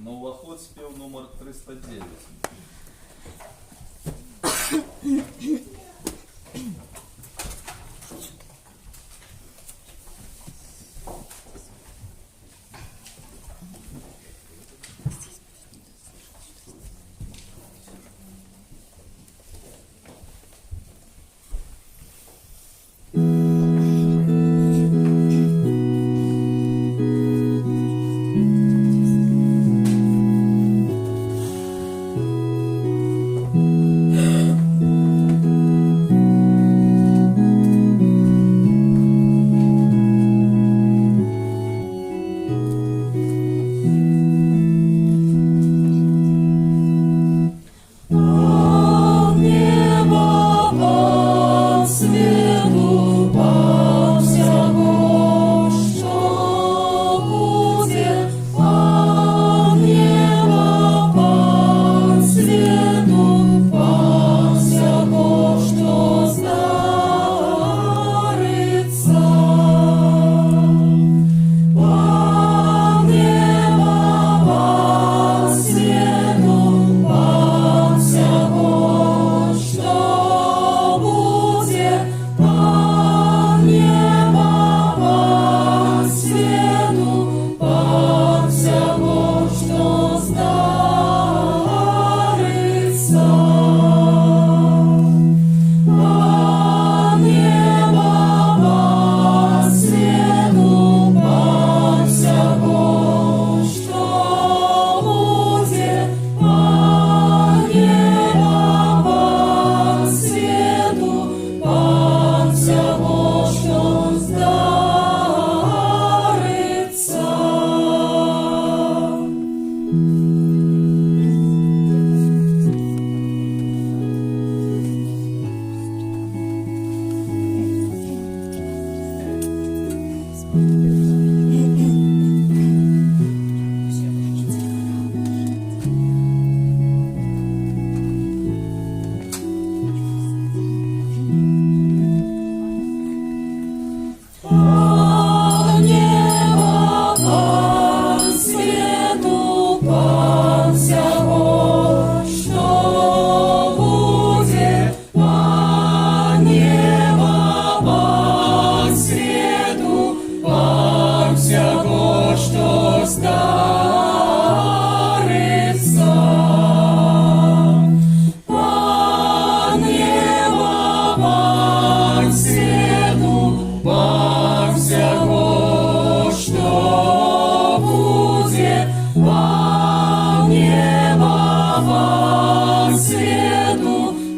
Новоход спел номер 309. Пан Неба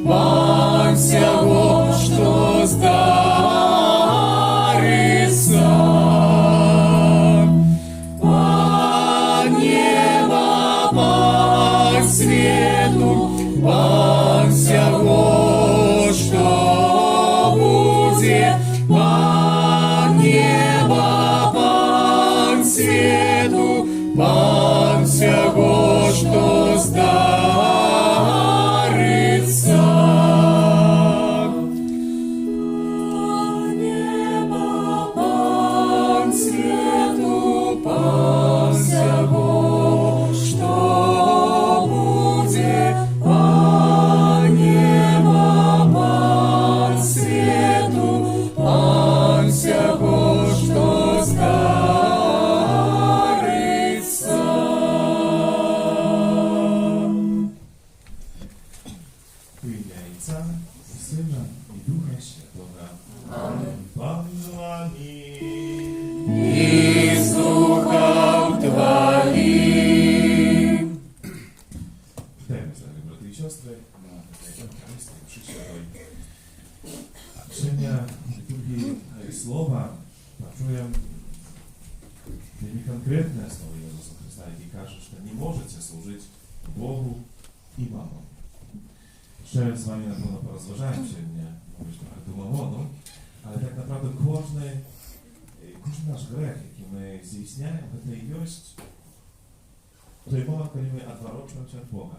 Пан всього, що здариться. Пан неба, пан світу, пан всього, що буде. Пан неба, пан світу, пан всього, що здариться. Пан неба, пан світу, пан всього, що буде. Пан неба, пан світу, пан всього, що здариться. У ім'я Отця, і Сина, і Духа Святого. Амінь. Пан з вами. І з духом Твоїм. Вітаємо з вами, брати і сестри, на Євхаристії Мші Святої. Сьогодні в літургії слова почуємо вельми конкретне слово Ісуса Христа, який каже, що не можете служити Богу і мамону. Ще з вами, напевно, порозважаємо сьогодні, мабуть, трохи думавону, але так naprawdę кожен наш грех, який ми здійсняємо, це і є той момент, коли ми відворачуємося від Бога,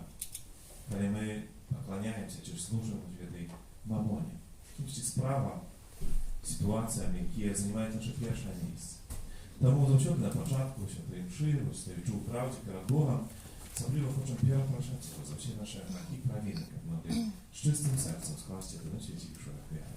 коли ми поклоняємося чи служимо в этой мамоні, якимось справам, ситуаціям, які займають наше перше місце. Тому завжди на початку святої мши, стоячи у правді перед Богом, особливо хочемо перепрошати його за всі наші гріхи і провини, як могли з чистим серцем скласти до святішого хвилю.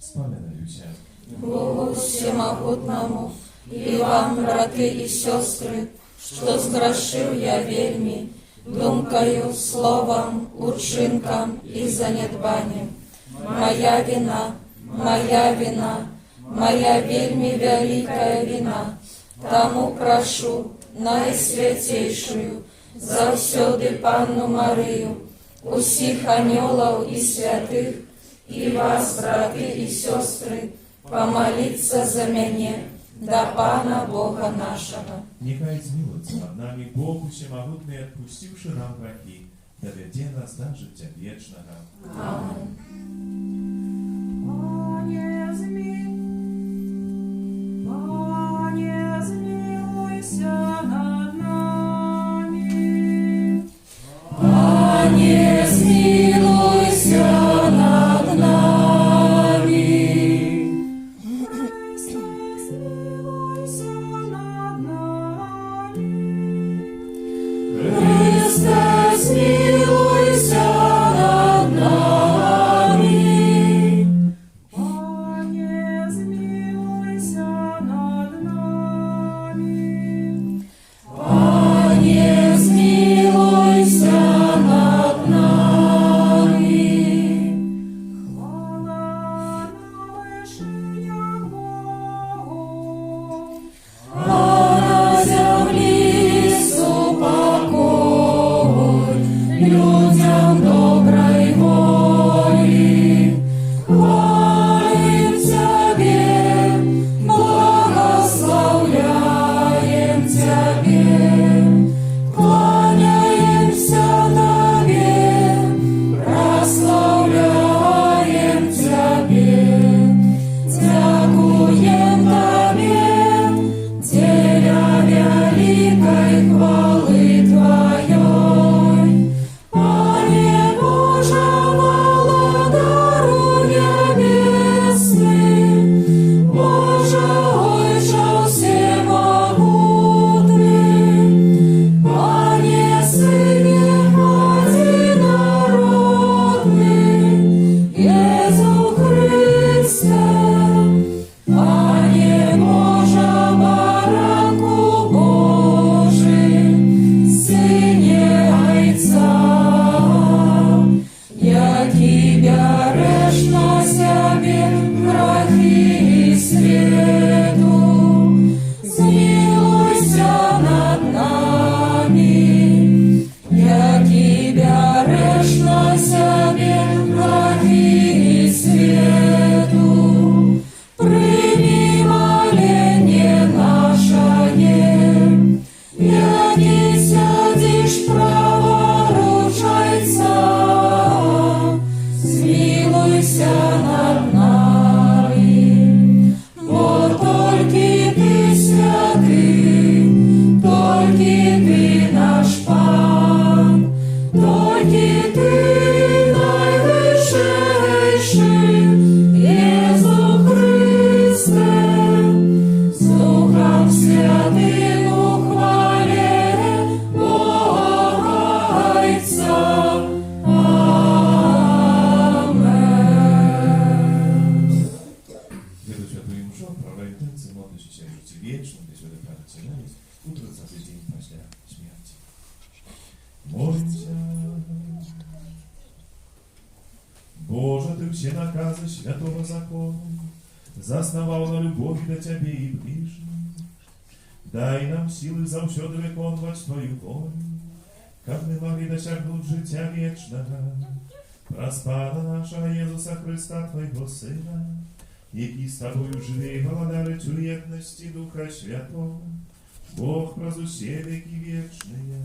Споминаюся. Богу всемогутному, і вам, брати і сестри, що згрішив я вельми, думкою, словом, учинком і занедбанням. Моя вина, моя вельми великая вина. Тому прошу найсвятейшую, завсёды Панну Марию, усіх анёлов і святих, і вас, брати і сестри, помолиться за мене до Пана Бога нашего. Нехай змилуется над нами Бог всемогутный, отпустивший нам грехи, доведе нас до життя вечного. Аминь. Пане, змилуйся над нами. Пане, змилуйся над нами. Христе, змилуйся над нами. Христе, змилуйся над нами. Пане, змилуйся над нами. Пане, змилуйся над нами. Хвала на вишнях Богу. А на землі супокой людям доброй волі. Хвалим Тебе, благословляем Тебе, кланяемся Тебе, прославляем Тебе, дякуем Тебе, деля великой хвалы Твоей. Пане, Тебя решно себе грехи свету, прими моление нашее, яки сядешь праворучайца, смилуйся над нами, бо только Ты святый, только Ты наш Пан, только Ты найвищейший, Єсу Христе, з Духом Святим у хвале Бога Отця. Amen. Святую святую мшу, отправляю танцы, модущийся жить вечно, без воды правоцелялись, утро за день после смерти. Молимся. Боже, Ты все наказы святого закона засновал на любовь до Тебе и ближним. Дай нам силы завсёды виконувати Твою волю, как мы могли досягнуть життя вечного. Проспада нашего Иисуса Христа, Твоего Сына, який з Тобою живе і владарить у єдності Духа Святого, Бог про усе веки вечные.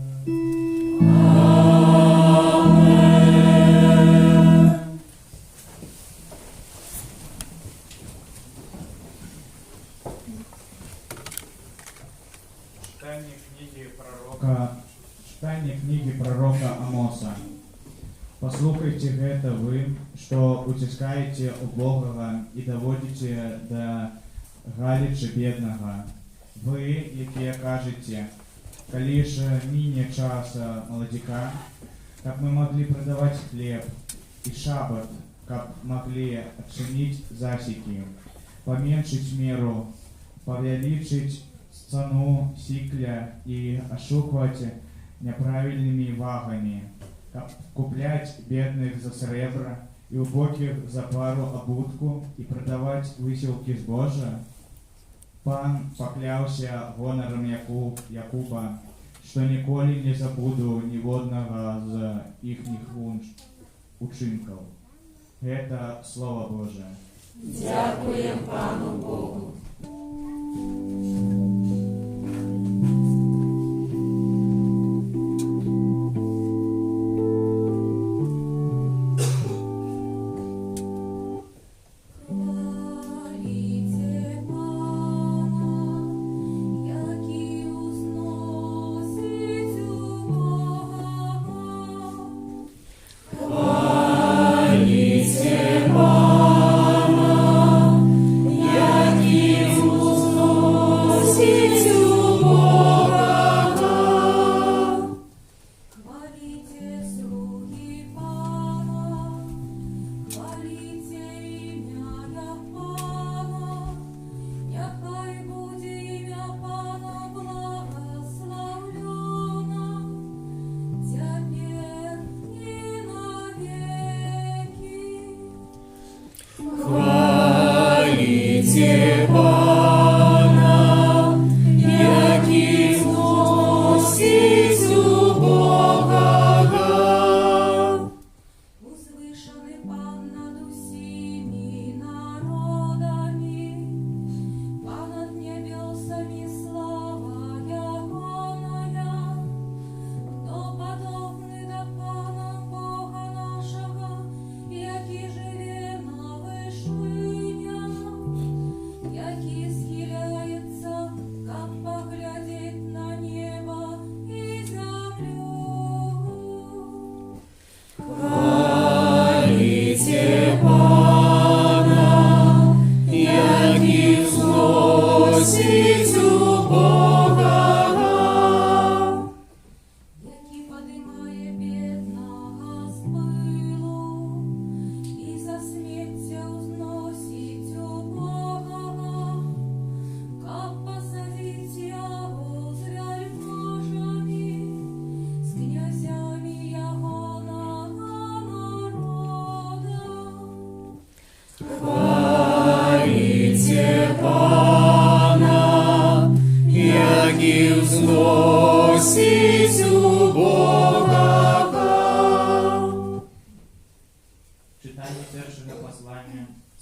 Читание книги пророка Амоса. Послухайте гэта вы, што уціскаеце убогага і даводзіце да галіча беднага. Вы, якія кажаце, калі ж міне часа маладзіка, каб мы маглі прадаваць хлеб і шабат, каб маглі адчыніць засекі, паменшыць меру, павялічыць цану сікля і ашукваць няправільнымі вагамі, каб купляць бедных за срэбра і убокіх за пару абутку і прадаваць высілкі збожжа. Пан пакляўся гонарам Якуба, што ніколі не забуду ніводнага з іхніх учынкаў. Гэта Слова Божае. Дякуем Пану Богу. Хвалите Пана, який узносить у Бога. Хвалите Пана, який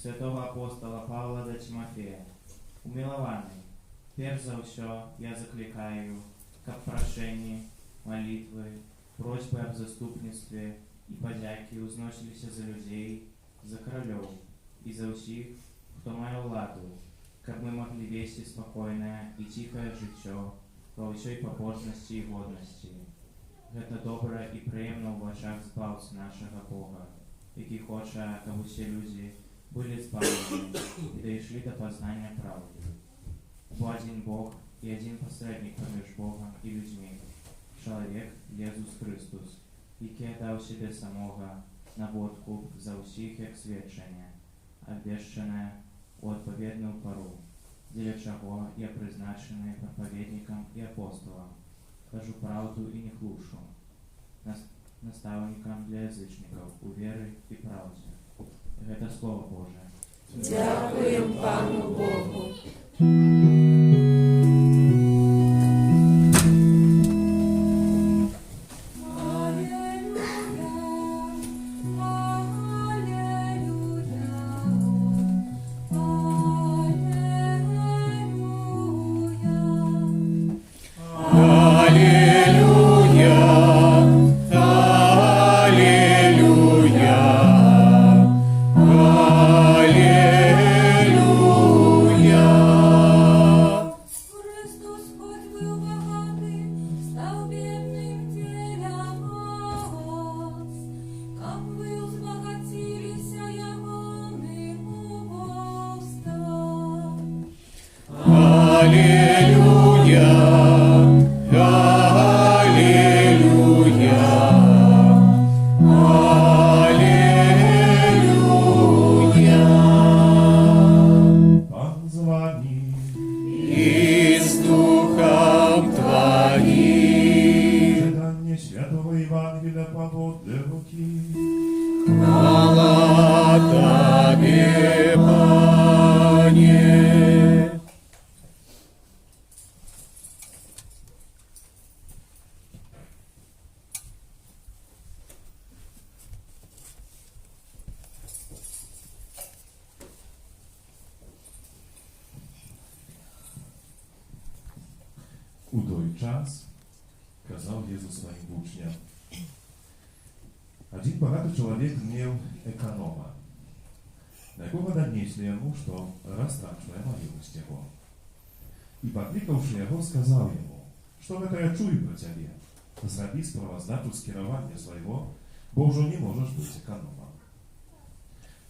святого апостола Павла до Тимофея. Умилований, перш за ўсё я закликаю, каб прошение, молитвы, просьбы об заступництве и подяки узносились за людей, за королев и за всех, кто мае ўладу, каб мы могли вести спокойное и тихое жыццё во всей побожности и годности. Гэта добра и приемно в очах збаўцы нашего Бога, які хоча, каб усе люди были збавлены и дошли до познания правды. Бо один Бог и один посредник поміж Богом и людьми, человек Иисус Христос, який дав себе самого на водку за усіх як свідчення, обвещене у відповідну пору, для чого я призначений проповідником і апостолом, кажу правду і не хлушу, наставником для язичників у вірі і правді. Гэта Слово Боже. Дякуємо Пану Богу. Христос хоть был богатый, стал бедным для вас. Как вы узбогатились, ягоным убогством. Аллилуйя, аллилуйя, аллилуйя. Пан з вами. И с Духом Твоим. Читання Святого Євангелія по Луки. Хвала Тебе, Пане. У той час казав Ісус своїм учням: один богатый человек имел эконома, на якого донесли ему, что растрачивая милость его. И покликавши его, сказал ему: что это я чую про тебе? Зроби справоздачу з керування своего, бо уже не можешь быть экономом.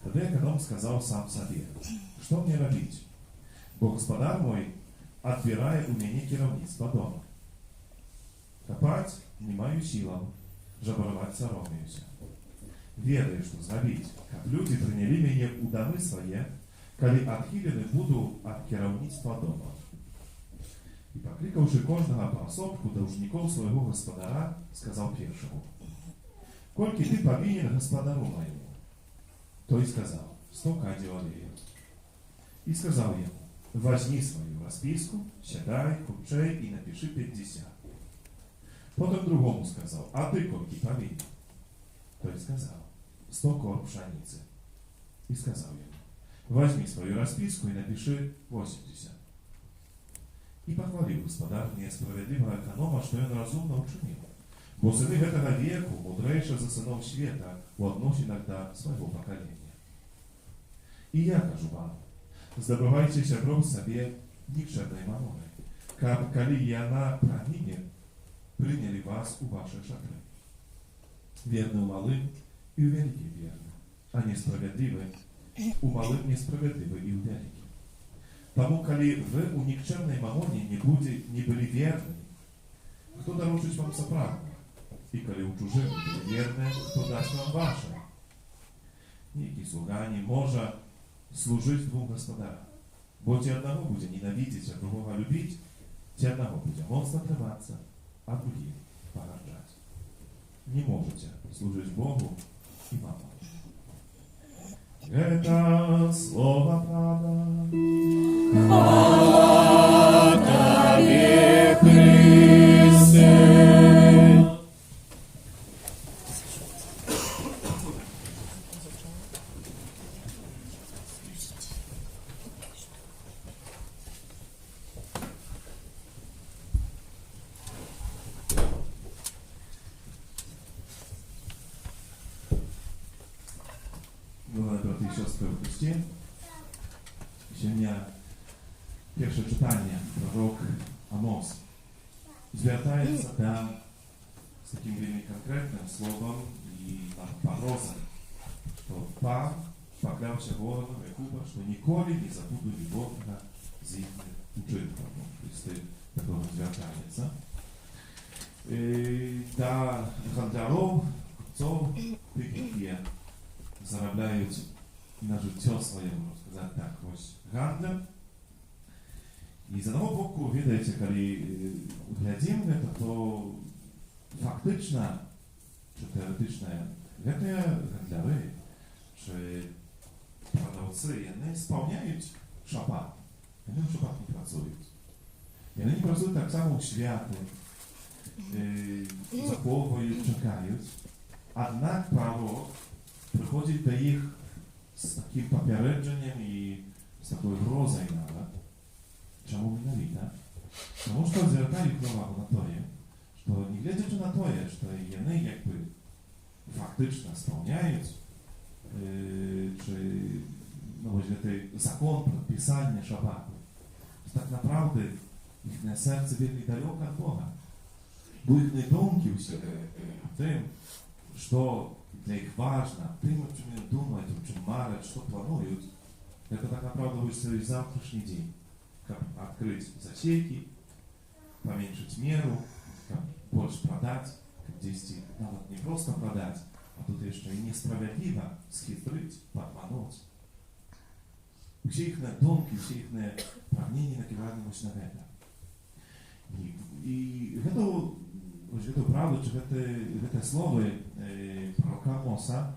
Тогда эконом сказал сам себе: что мне робить? Бо господар мой отбирая у меня керовництво дома. Копать не маю силам, жабровать соромеюся. Ведаю, что зробить, как люди приняли меня у домы свои, коли отхилены буду от керовництва дома. И покликавши кожного по особку должников своего господара, сказал первому: «Кольки ты повинен господару моему?» То и сказал: 100 кадиолеев. И сказал ему: возьми свою расписку, сядай, купчей и напиши 50. Потом другому сказал: а ты кольки повинен? То и сказал: 100 кор пшеницы. И сказал ему: возьми свою расписку и напиши 80. И похвалил господар несправедливого эконома, что он разумно учинил. Бо сыны этого веку мудрейше за сынов света у односинах до своего поколения. И я кажу вам: здобывайте сябров себе никчемной мамоной, как коли и она проминет, приняли вас у вашей шатры. Верны у малым и у великих верны, а несправедливы у малым несправедливы и у великих. Тому, коли вы у никчемной мамоне не были верны, кто доручить вам соправду? И коли у чужих были верны, кто даст вам ваше? Никакий слуга не может служить двум господарам. Бо те одного будет ненавидеть, а другого любить, те одного будет мощно требаться, а другим погоржать. Не можете служить Богу и мамоне. Это слово правда. Хвала Тебе, Христе. Kochane braty i siostry w Chryście, ziemia, pierwsze czytanie, prorok Amos, zwracając się tam z takim wielmi konkretnym słowem i pogrozą, że Pan поклявся Богом Якуба, що ніколи не забуду Бога з їхніх учинків. Тобто такого звертається. Для гандлярів, купців, тих, які заробляють на життя своє, можна сказати так, ось гандля. І з одного боку, видите, коли глядимо на це, то фактично, чи теоретично, це гандлярі, чи продавці, вони сповняють шабат. Вони в шабат не працюють. І вони працюють так само у святи, заховують, чекають. Однак пророк приходить до їх з таким попередженням і з такою грозою навіть. Чому mianowicie? Тому що звертають увагу на те, що не глядячи на те, що вони якби фактично сповняють czy no właśnie ten zakon podpisania szabatu, to tak naprawdę ich serce wielmi daleko od Boga. Bo ich думки у себе тим, что для их важно, тем, о чем они думают, о чем марят, что плануют, это так направда будет свой завтрашний день. Как открыть засеки, поменьшить меру, как больше продать, как действительно, nawet не просто продать, a тут jeszcze i niesprawiedliwa schitryć, podmanąć. Все их думки, все их pragnienie nakierowane właśnie na to. I to prawda, czy te słowy proroka Amosa,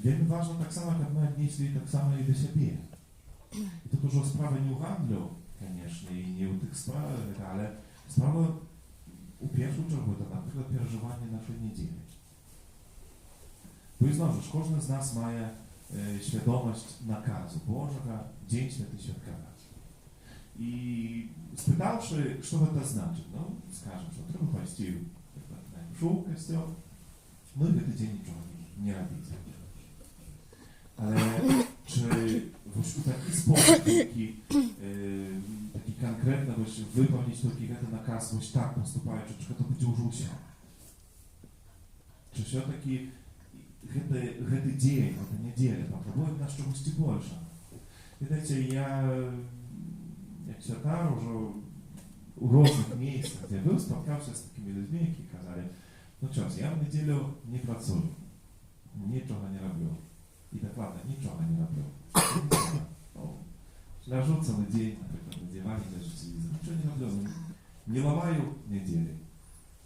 wiemy ważne tak samo, jak my odnieśli tak samo i do siebie. I to dużo sprawy nie u handlu, конечно, i nie u tych sprawach, ale sprawa u pierwszą czerwą to na przykład przeżywanie naszej niedzieli. Bo i znowu, każdy z nas ma świadomość nakazu Bożego, Dzień Święty Świadkować. I spytawszy, co to znaczy, no, скажем, że trochę Państwu szło kościół, no i w ten dzień niczego nie robicie. Ale czy w taki sposób, taki konkretny, wypełnić taki nakaz, właśnie tak postępować, czy to będzie użył się? Czy się taki гэты дзень, гэта неделя, патрабуе нас чогосьці больше. Видите, я, як святар, уже у розных месцах, где был, споткаўся з такими людьми, які казали, ну що, я в неділю не працюю, нічого не роблю. І докладно, нічого не роблю. Ляжу цілий день, наприклад, на дивані, даже телевізор, нічого не роблю, не ламаю неділі.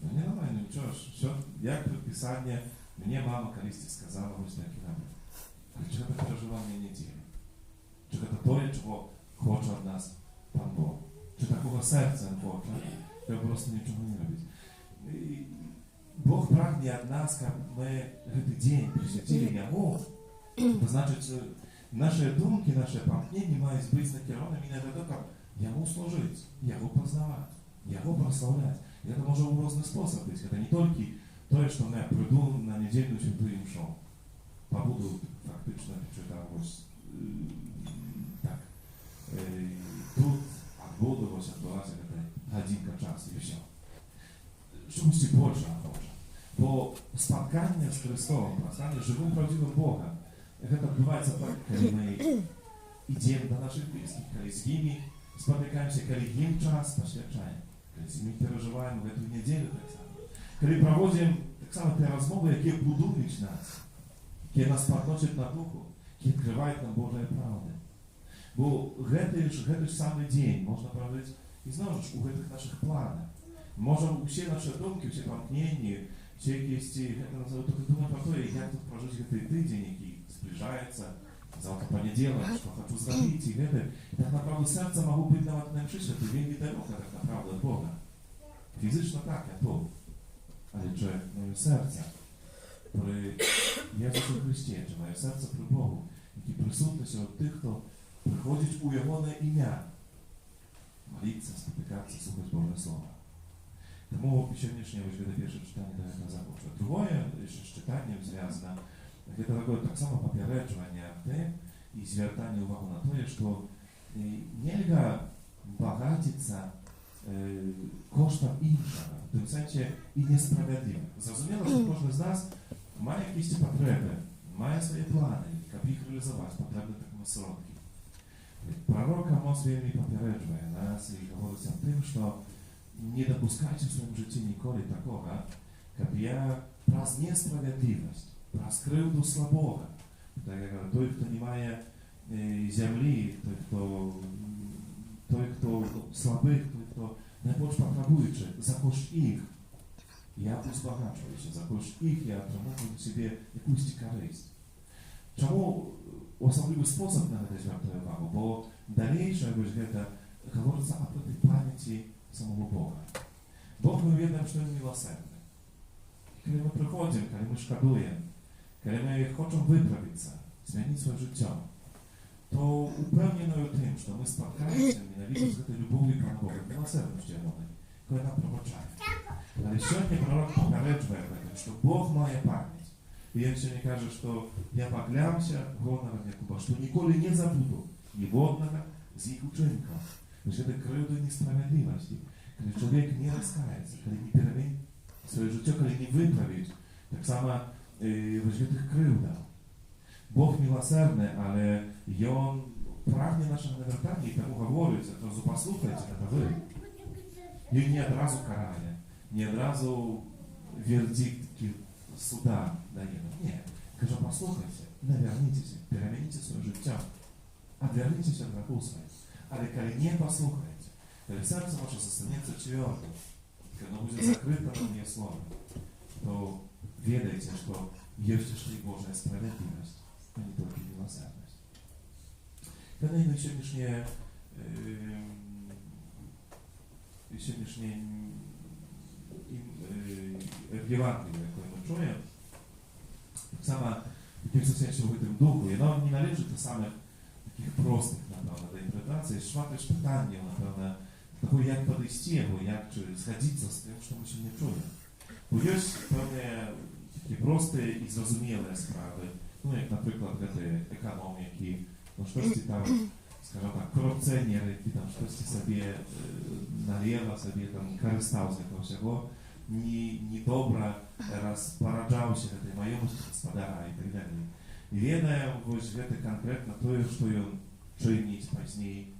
Ну не ламаю, ну нічого, що, як предписання, mnie mama kaliście skazała właśnie taki nawet. Ale czy to przeżywanie niedzieli? Czy to czego chce od nas Pan Bóg? Czy takiego serca chce, żeby po prostu niczego nie robić? I Bóg pragnie od nas, jak my ten dzień przyświęcili Jemu, to znaczy, że nasze думки, nasze pragnienie mają być nakierowane i na to, Jemu służyć, Jego poznawać, Jego prosławiać. I to może w różny sposób być. To nie tylko to, что я приду на недельную святую мшу, побуду фактично читать так, тут отбуду отбывать это годинка часу и все. Что мусить больше охоча? Bo spotkanie z Chrystusem, spotkanie z żywym, prawdziwym Bogiem, to odbywa się tak, kiedy my idziemy do naszych bliskich, kiedy z nimi spotykamy się, kiedy im czas poświęcamy, kiedy z nimi przeżywamy w tę niedzielę tak samo. Kiedy prowadzimy tak samo te rozmowy, jakie budują nas, jakie nas podnoszą na duchu, jakie odkrywają nam Boże prawdy. Bo ten sam dzień, można powiedzieć, i znowu u tych naszych planach. Możemy wszystkie nasze думки, wszystkie pragnienia, wszystkie jakieś, to думать про to, jak to przeżyć ten tydzień, jaki zbliża się, завтра poniedziałek, co chcę zrobić i tak naprawdę serce mogą być nawet najbliższe, to wielki daleko tak naprawdę od Boga. Fizycznie tak, ja to. Ale czy moje serce, które jest w Chryście, czy moje serce przy Bogu, jakie przysutne się od tych, kto przychodzić ujawnione imię, modlić się, spotykać się, słuchać Boże Słowa. Тому сьогоднішнє ось pierwsze czytanie daje na zapoczątek. Drugie jeszcze czytanie związane Гэта такое таксама папярэджванне аб тым і звяртанне ўвагу на тое, што нельга багаціцца коштам іншага, в тым сэнсе і несправядліва. Зразумела, што кожны з нас мае якісь патрэбы, мае свае планы, каб іх рэалізаваць, патрэбны такому сродкі. Пророк Амос вельмі папярэджвае нас і гаворыць аб тым, што не дапускайце ў сваім жыцці ніколі такога, каб я праз несправядлівасць, праз крыўду слабога, так як той, хто не мае зямлі, той, хто слабых, той, хто найбольш патрабуючы, за кошт іх я узбагачваюся, за кошт іх я атрымоўваю сябе якусь карысць. Чаму у асаблівы спосаб на гэта звяртаю увагу? Бо далейшае вось гэта гаворыцца аб гэтай памяці самого Бога. Бог, мы ведаем, што Ён міласэрны. Калі мы прыходзім, калі мы шкадуем, калі мы хочам выправіцца, змяніць сваё жыццё, то упэўненую тым, што мы спаткаемся менавіта з гэтай любоўю пра Бога, міласэрнасцю Ягонай, якой нам прабачае. Але сёння пророк папярэджвае гэта, што Бог мае памяць. І ён сёння кажа, што я паклямся гонарам Якуба, што ніколі не забуду ніводнага з іх учынкаў. Вось гэта крыўда несправядлівасці. Калі чалавек не раскаецца, калі не перамень сваё жыццё, калі не выправіць, таксама вось гэтых крыўдаў. Бог міласэрны, але Ён прагне нашага навяртання і таму гаворыць, адразу паслухайце, гэта вы. Ён не адразу карае, не адразу вердикт суда дае. Не, кажа, паслухайце, навярніцеся, перамяніце сваё жыццё, адвярніцеся ад грахоў сваіх. Але калі не паслухаеце, калі сэрца ваше застанецца цвёрдым, калі оно будзе закрыта на мне слово, то ведайце, што ёсць яшчэ і Божая справядлівасць, а не толькі міласэрнасць. Калі на сённяшняе Евангелие, якое мы чуем, таксама в якимсь сенсе в гэтым духу, яно не належыць до самых таких простых, напевно, да інтерпретацій, шмат лиш питання, напевно, того, як подійти його, як згодитися з тим, що ми сьогодні чуємо. Бо є певні такі прості і зрозумілі справи, ну, як, наприклад, економ, які, ну, щось там, скажімо так, корупціонери, які там щось собі наліво, собі там користав з якого всього, недобре розпораджався этой маємості господаря і так далі. І ведаємо, ось, гэта конкретно тое, што ён чыніць пазней,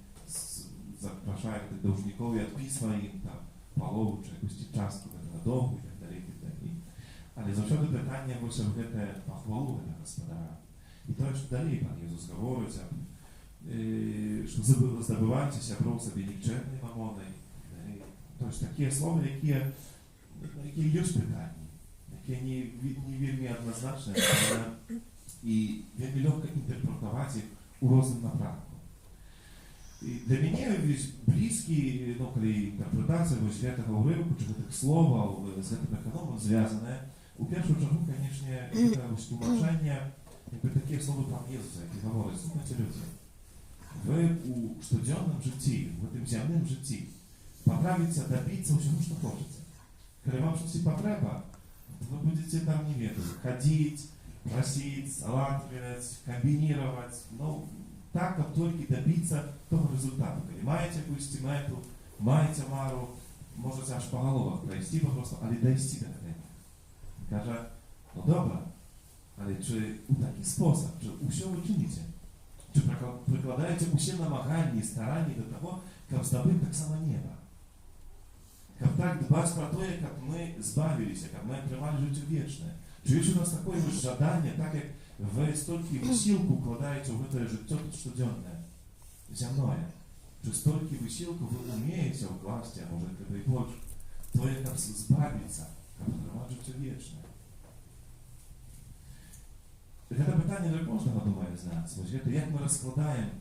запрашае гэтых даўжнікоў і адпісвае ім там палову чи якусь частку гэтага доўгу і так далей, і так далей. Але заўсёды пытанне вось аб гэтае пахвалу гэтага гаспадара. І тое, што далей пан Езус гаворыць аб, што здабывайце сяброў сабе нікчэмнай мамонай. То есть такія словы, якія ёсць пытанні, якія не вельмі адназначныя, і вельмі лёгка інтэрпрэтаваць іх у розным напрамку. І для мяне блізкі, ну, калі інтэрпрэтацыя вось гэтага ўрыўку, чи гэтых словаў з гэтым эканомам звязаная, у першую чаргу, канечне, гэта вось тлумачэнне, якby такія словы пан Езуса, які гаворыць, слухайце, людзі, вы у штодзённым жыцці, в гэтым зямным жыцці паправіцца, дабіцца ўсяму, што хочаце. Калі вам штосьці патрэба, вы будете там, не ведаю, хадзіць, просить, салатривать, комбинировать, ну, так, как только добиться того результата. Коли маете якусь мету, маете мару, можете аж по головах пройти просто, але дойти до этого. Каже, ну добре, але чи у такий спосіб, чи усе ви чините? Чи прикладаєте усі намагання і старання до того, щоб здобути так само небо? Как так дбать про то, как мы избавились, как мы отримали життя вічне. Чи є у нас такое жадання, так як ви стільки висілку вкладаєте в це життя щоденне, земное, чи стільки висілку ви вмієте вкласти, а може і більше, то як збавитися, як отримати життя вічне. Це питання для кожного, думаю, з нас. Ось, як ми розкладаємо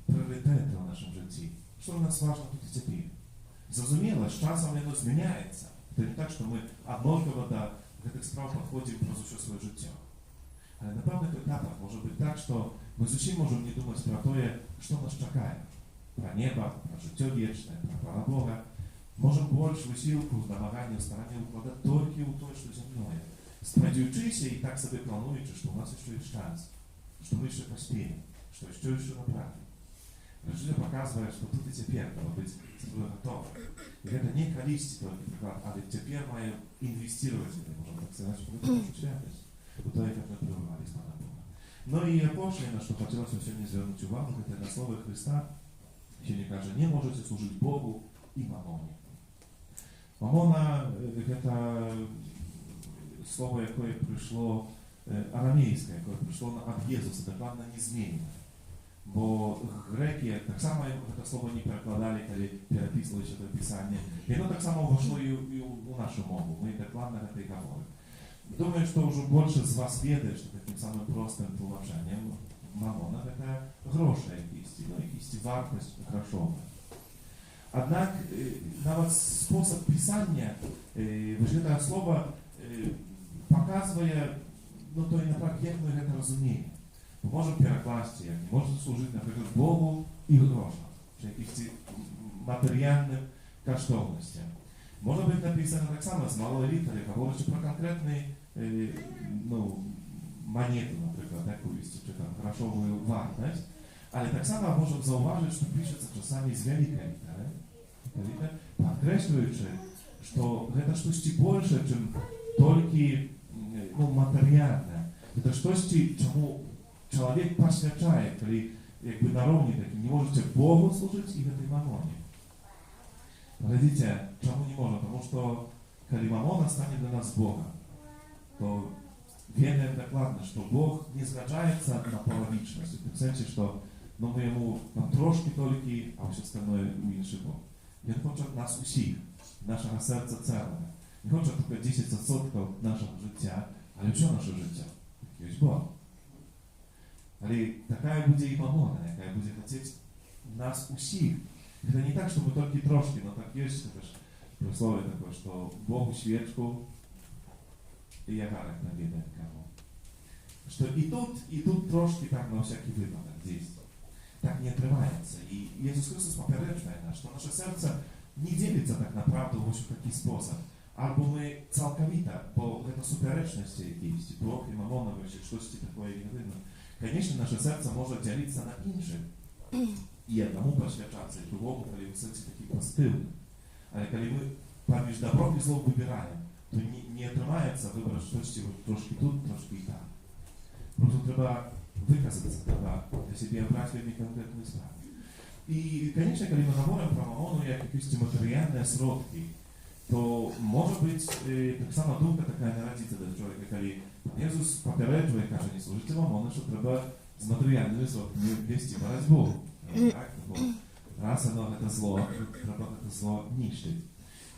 пріоритети в нашому житті. Що в нас важливо тут і тепер? Зрозуміло, з часом воно зміняється. Це не так, що ми однаково до гэтых справ подходим праз усё свое жыццё. Але на пэўных этапах можа быць так, што мы зусім можам не думаць пра тое, што нас чакае. Пра неба, пра жыццё вечнае, пра Пана Бога. Можам больш высілку, намаганняў, старанняў укладаць толькі ў тое, што зямное. Сподіваючися і так собі плануючи, що у нас ще є шанс, що ми ще поспіємо, що ще направимо. Życie pokazuje, że tu i теперь trzeba być gotowy. I to nie kaliści to przykład, ale теперь mają inwestować w to, można tak сказать, żeby to przeświadczyć. Bo to jest jak próbowali z Pana Boga. No i pierwsze, na co chciałem się zwrócić uwagę, to na słowo Chrysta się nie każe, nie możecie służyć Bogu i mamonie. Mamona to słowo, jakie przyszło aramejskie, jakie przyszło od Jezusa, dokładnie niezmienne. Bo Greки tak samo to słowo nie przekładali, kiedy переписывали to pisanie. I to tak samo weszło i u naszą mowę. My dokładnie na tej gawory. Думаю, что уже больше из вас ведает, что таким самым простым tłumaczeniem mamona taka grosze jakieś, no jakieś wartość грошовая. Однак nawet sposób pisania tego słowa pokazuje, no to i naprawdę jak my to rozumiemy. Bo możemy przekłaść, jak nie może służyć na przykład Bogu i groszom, czy jakimś materialnym kosztownościom. Może być napisane tak samo z małej litery, говорячи про konkretny монету, наприклад, якусь, чи там грошову вартість, але так само можемо зауважити, що пишеться czasami z wielkiej litery, podkreślujący, że to coś больше, czym tylko materialne. To coś, czemu człowiek poświadczaje, kiedy jakby na równi takim nie możecie Bogu służyć i tej mamonie. Ale widzicie, czemu nie może? Потому что kiedy mamona stanie dla nas Bogiem, to wiemy dokładnie, że Bóg nie zgadzaється na polowiczność. W tym sensie, że my Jemu tam troszkę tylko, a wszystko umięszy Bóg. Він хоче нас усіх, нашого серця цілого. Не хоче тільки 10% нашого життя, але що наше життя? Якийсь Бог. Але така буде і мамона, яка буде хотіти нас усіх. Это не так, что мы только трошки, но так есть присловие такое, что Богу свечку и ягарок наведаем кому. Что и тут трошки так на всякий выпадок действует. Так не отрывается. И Иисус Христос попереджает нас, что наше сердце не делится так направду в очень такий способ. Albo my całkowita, bo to supereczność jakiejś, Bóg i mamona, coś takiego nie widno. Конечно, nasze serce może dzielić się na innych. I jednemu poświadczać, i drugiemu, kiedy w sensie taki postylny. Ale kiedy my pamięć dobro i zło wybierają, to nie otrzymaється wybór coś troszkę tu, troszkę i tam. Po prostu trzeba wykazać, trzeba dla siebie brać w jednej konkretnej sprawie. I koniecznie, kiedy my mówimy pro mamonu jak jakieś materialne środki, to może być tak sama dumka taka na radzica dla człowieka, kiedy Jezus popereczuje, każe nie służycie mamonu, że trzeba z materialnymi środkami wieści brać Bogu. Tak? Bo raz to zło, trzeba to zło niszczyć.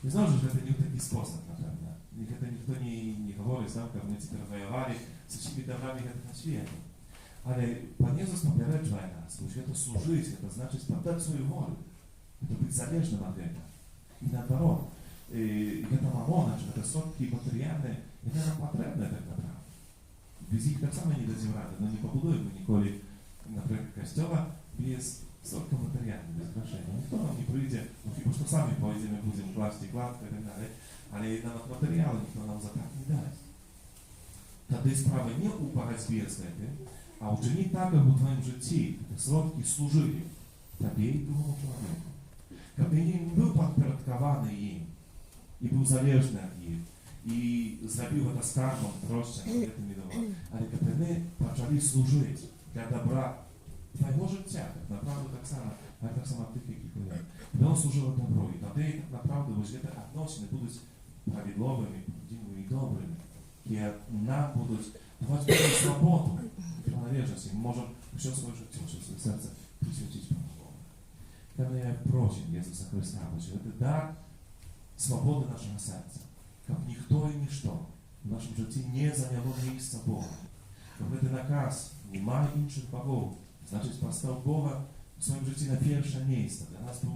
I znowu, że to nie w taki sposób naprawdę. Никто не говорит нам, как мы теперь воевали со всеми добрами на свете. Ale Pan Jezus poпереджає нас, що це служити, це значить подати свою волю. Це бути залежним від цього. І наоборот, ця мамона, чи це сотки матеріальні, це нам потрібно так направду. Без них так само не дадим ради, но не побудуємо ніколи, наприклад, костюма без сотки матеріальних, без грошей. Ніхто нам не прийде, ну хіба що самі поїдемо, будемо класти кладки і так далі. Ale nawet materiału nikt nam za tak nie daje. Wtedy sprawa nie u боротьбе z tym, a uczynić tak, aby w twoim życiu te środki służyli tobie i drugому człowieku. Kiedy nie był podporządkowany im i był zależny od nich i zrobił to z każdą troszczą, ale kiedy my zaczęli służyć dla dobra twojego życia, tak naprawdę tak samo, ale tak samo tych, jakich my. Gdy on służył dobro i wtedy tak naprawdę te odnосiny będą prawidłowymi, prawdziwymi i dobrymi, które nam będą dawać pewną swobodę, która należy się. Możemy wszystko swoje życie, wszystko swoje serce poświęcić Panu Bogu. Dlatego ja proszę Jezusa Chrysta, żeby to dar swobody naszego serca, jak nikto i niczto w naszym życiu nie zajęło miejsca Boga. Żeby ten nakaz nie ma innych bogów, znaczy postawił Boga w swoim życiu na pierwsze miejsce. Dla nas był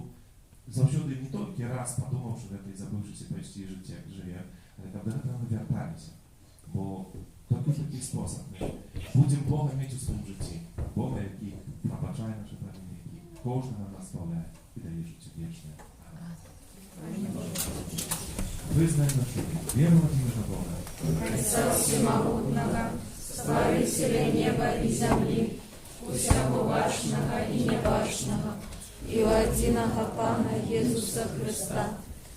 zawsze nie tylko raz подумав, że lepiej забывши się почти życie, jak żyje, ale когда to wywiertali się. Bo tylko w taki sposób my będziemy Boga mieć w swoim życiu. Boga, jaki przebaczaje nasze pragnienia, jaki koszta na nas wolę i daje życie wieczne. Amen. Wyznaj nasze wierę w Boga. Отца Всемогутного, Створителя неба и земли, усяго важного и неважного, и у единого Пана Иисуса Христа,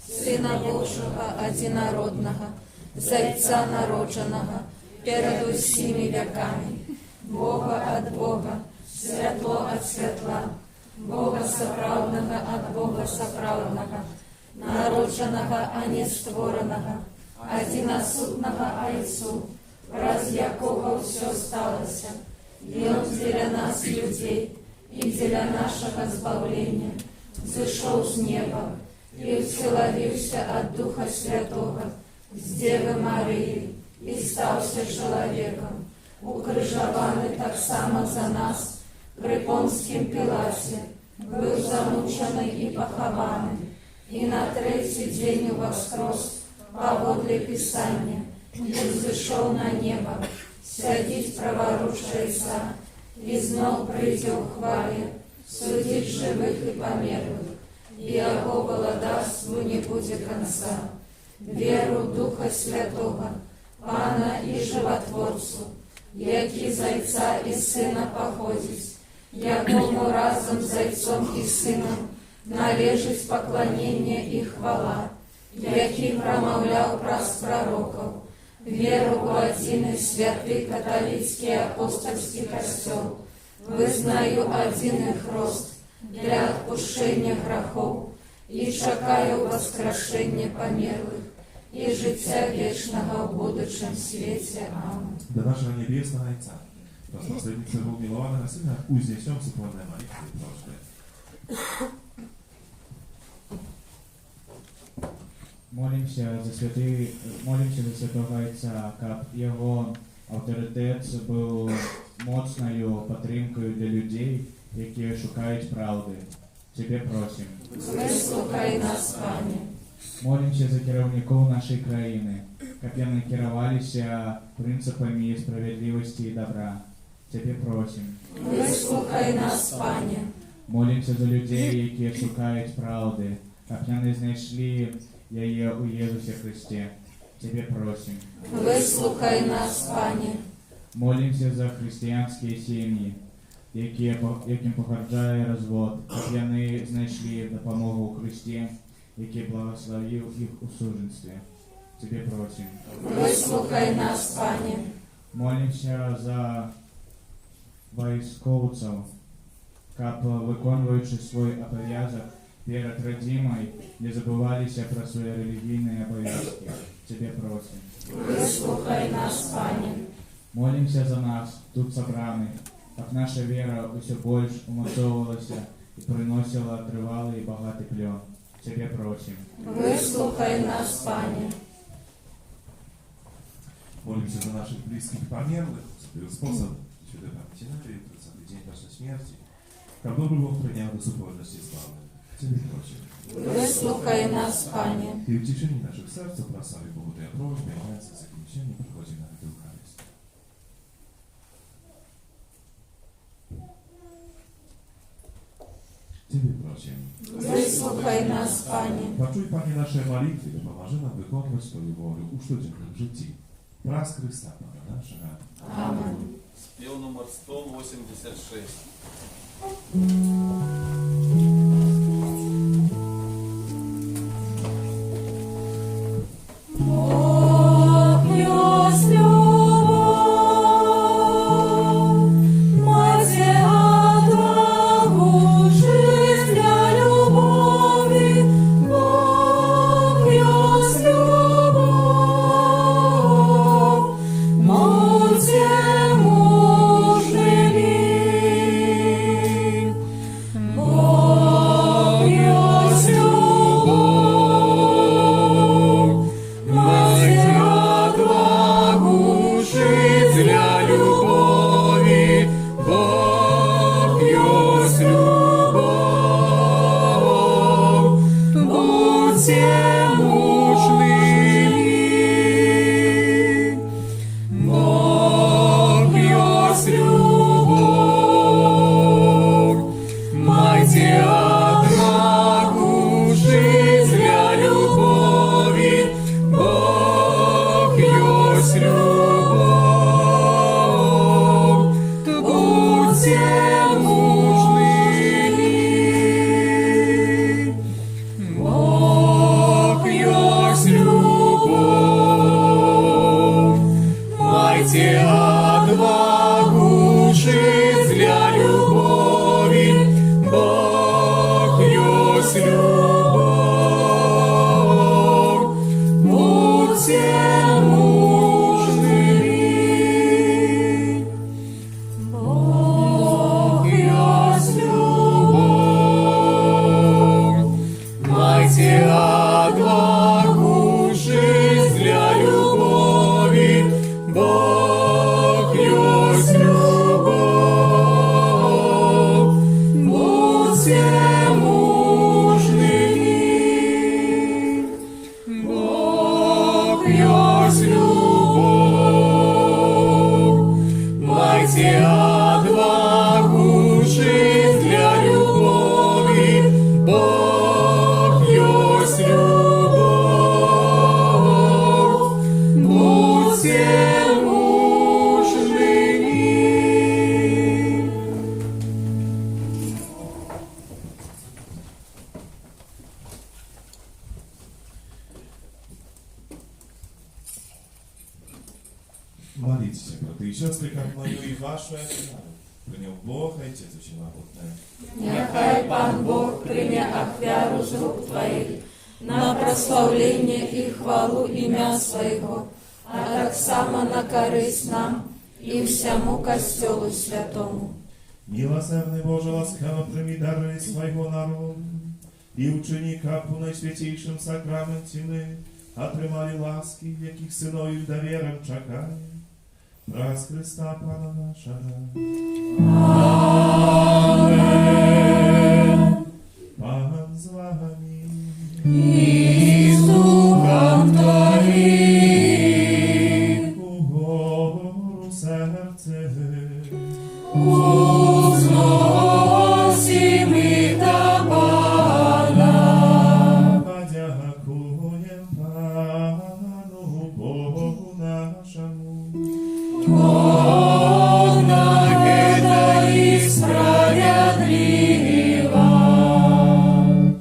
Сына Божьего одинородного, Зайца народженого, перед усими веками, Бога от Бога, Святло от Святла, Бога соправдного от Бога соправдного, народженого, а не створенного, одиносутного Отцу, раз якого все сталося, и Он для нас, людей, и для нашего збавления, зашел с неба, и вселовился от Духа Святого, с Девы Марии, и стався человеком, укрыжованный так само за нас, при Понскім Пилате, был замучений и похований, и на третий день воскрес, поводле Писания, и взошел на небо, сядет праворучайся, и знов придет в хвале, судить живых и померлых, и Его володарству не будет конца. Веру Духа Святого, Пана и Животворцу, який Зайца и Сына походить, якому разом Зайцом и Сыном належить поклонение и хвала, який промовлял праз пророков, веру у один и святый католицкий апостольский костел, вызнаю один их рост для отпущения грехов и чекаю воскрешения померлых и життя вечного в будущем свете. Аминь. До нашего Небесного Отца, последних своего милованного Сына, узнесем супольные молитвы и просьбы. Молимся за святого Отца, как его авторитет был моцною підтримкою для людей, які шукають правди. Тебе просим. Вислухай нас, Пане. Молимся за керівників нашої країни, як вони керувалися принципами справедливості і добра. Тебе просим. Вислухай нас, Пане. Молимся за людей, які шукають правди, як вони знайшли її у Єсусі Христі. Тебе просим. Вислухай нас, Пане. Молимся за християнські сім'ї, яким походжає розвод, щоб вони знайшли допомогу у Христі, який благословив їх у суженстві. Тебе просим. Вислухай нас, Пане. Молимся за військовців, щоб, виконуючи свій обов'язок перед Родимой, не забувалися про свої релігійні обов'язки. Тебе просим. Вислухай нас, Пане. Молимся за нас, тут собраних, щоб наша віра усе більш умацовувалася і приносила тривалий і багатий плод. Тебе просим. Выслухай нас, Пане. Молимся за наших близких померлых, способ святой памяти на 30-й день после смерти, как добрый Бог принял до супольности славы. Тебе просим. Выслухай нас, Пане. И в тишине наших сердц прослави Богу Твоя просьба, и молимся за заключение, приходим на эту Евхаристию. Тебе просим. Выслухай нас, Пане. Почуй, Пане, наши молитвы, и поможи нам выполнять Твою волю у штучных житий. Праз Христа, Пана нашего. Аминь. Спел номер 186. Бог есть любовь, Матерь отвагу, жизнь для любови. Бог есть любовь, Матерь мужний. Дайте отвагу жить для любови, Бог есть любовь. Будьте мужными. Молитесь, браты и сестры, как мою и вашу офиару. Прийняв Бога і Отець Всемогутний. Нехай Пан Бог прийме ахвяру з рук Твоїх на прославлення і хвалу ім'я Своєго, а так само на користь нам і всьому костелу святому. Милосердный Боже, ласкаво прими дары своего народа, и учини капу найсвятейшим сакраменте мы отримали ласки, яких сыною довером чакаем. Раз Христа Пана нашего. Amen. Пан з вами. И с духом Твоим. Угору серце. Узносим и до Пана. Подякуем Пану Богу нашему. Он это и справедливо.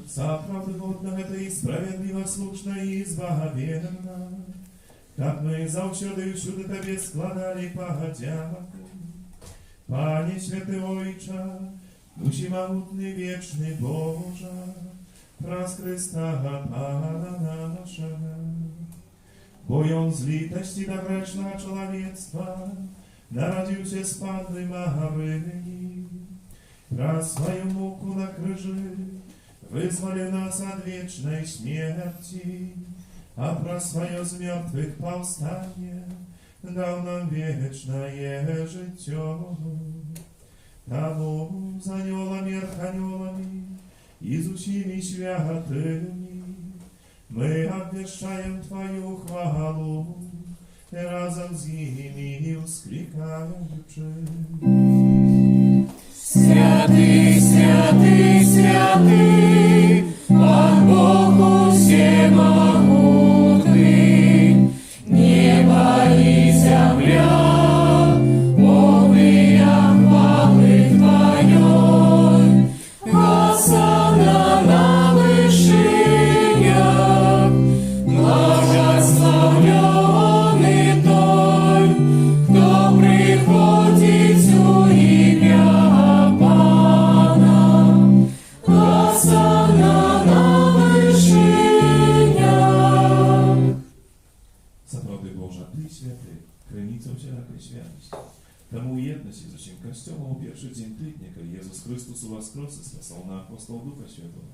За правду годно это и справедливо, слушно и избавенно, как мы завсёды и всюди Тебе складали подяку. Пане святый Ойче, души могутный вечный Боже, праз Христа Пана нашего. Бой он з литости до грешного человечества народился с Панной Марии, праз свою муку на крыже вызвали нас от вечной смерти, а про свое с мертвых повстание дал нам вечное житье. Тому с анёлами, арханёлами, изучили святыми, мы обвещаем Твою хвалу, разом с ними воскликаючи. Святый, святый, святый, Пан Бог всемогутный, небо и земля, полные хвалы Твоей. Хосанна на вышинях, благословленный Той, кто приходит у имя Пана. Хосанна на вышинях. Заправди Божа, Ty święty, krynicą wszelkiej świętości. Тому єдності з усім костьомом у перший день тижня, коли Єсус Христос воскрес и спасал на апостол Духа Святого.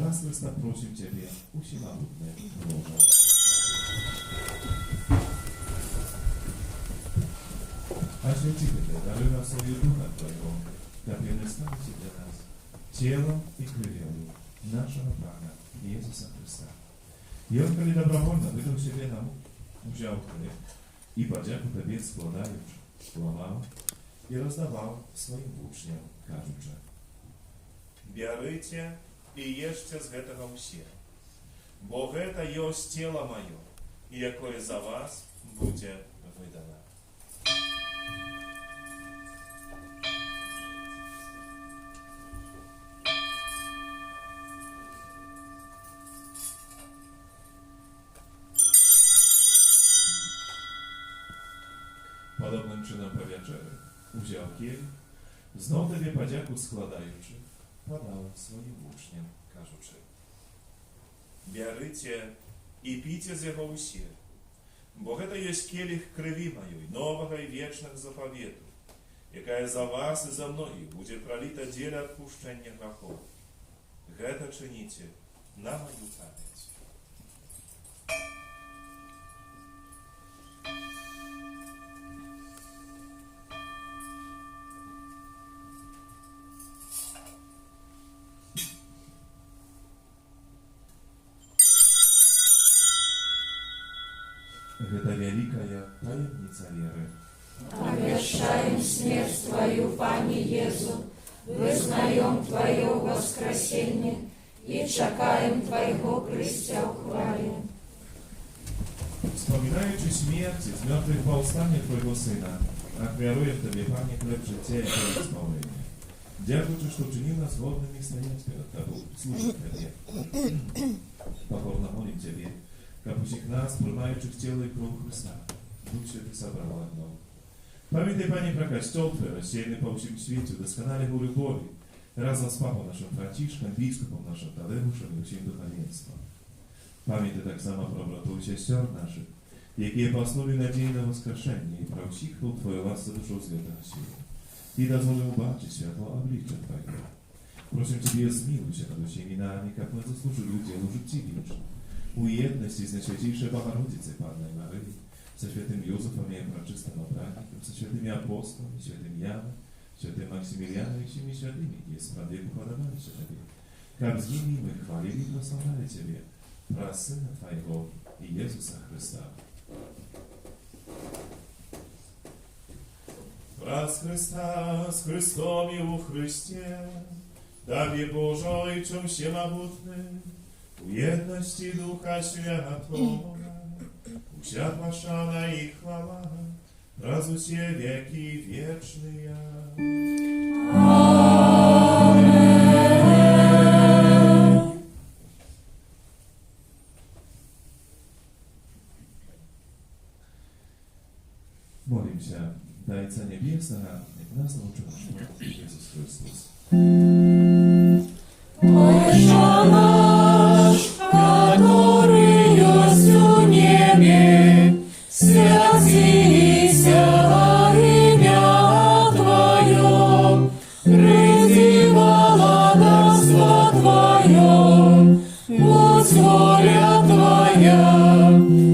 Раз Христа просим Тебе, усемогутный Боже. Освети Тебя, дары нам свою Духа Твоего, дабы не станете для нас телом и кровью нашего Пана Иисуса Христа. И Он, коли добровольно выдал себе нам, взял хлеб и подяку Тебе складаючи, ламав і роздавав своїм учням, кажучи: «Берите і ешьте з гэтага ўсе, бо гэта ёсць тело маё, якое за вас будзе выдано». Подобним чином по вечері узяв кіль, знов тобі подяку складаючи, подав своїм учням, кажучи: «Берите і пійте з його усі, бо гэта ёсць келіх крыві маёй, новага і вечнага заповіту, якая за вас і за многіх будзе проліта дзеля адпушчэння грахоў. Гэта чыніце на маю памяць». Гэта вялікая таемніца веры. Обвящаем с смерть Твою, Пане Езу, вызнаем Твое воскресение и чекаем Твоего прийстя в хвале. Wspominaючи śmierć z mертвых powstanie Twojego Syna, ofiaruję Tobie, Panie, chleb życia i chleb zbawienia. Dziękuję, że uczynił nas wolnymi staniać przed Tobą, służyć Tobie. Покорно молим Тебе, как всех нас, принимающих тело и кровь Христа, Дух Святый собрал одно. Памятай, Пане, про костел Твой, рассеянный по всему свете, досконали в любови, разом с Папой нашим Францишком, Biskupом нашим Тадеушем и всем духовенством. Пам'ятай так само про брату і сестер наших, які по основі надії на воскрешення і про всіх, хто в Твою ласку душу святого світу. І дозволив бачити світло обличчя Твоего. Просим Тебе, змилуйся над усіми нами, как мы заслужили делу житті вічно. У єдності з Найсвятейшей Богородицей Панной Марии, со святым Йозефом и пречистым обратником, со святыми апостолами, святым Яном, святым Максимилианом и всеми святыми, где справедливо подобающие Тебе. Как с ними мы хвалили и прославляли Тебе, про Сына Твоего и Иисуса Христа. Раз Христа с Христом и у Христе, Тобі Божий, чем всемогутный, у едности Духа Святого, вся пошана и хвала, раз все веки вечные. Молимся, дай Отца Небесного, и нас научил наш Бог Иисус Христос. Отче наш, который есть в небе, святися имя Твое, приди владарство Твое, будь воля Твоя,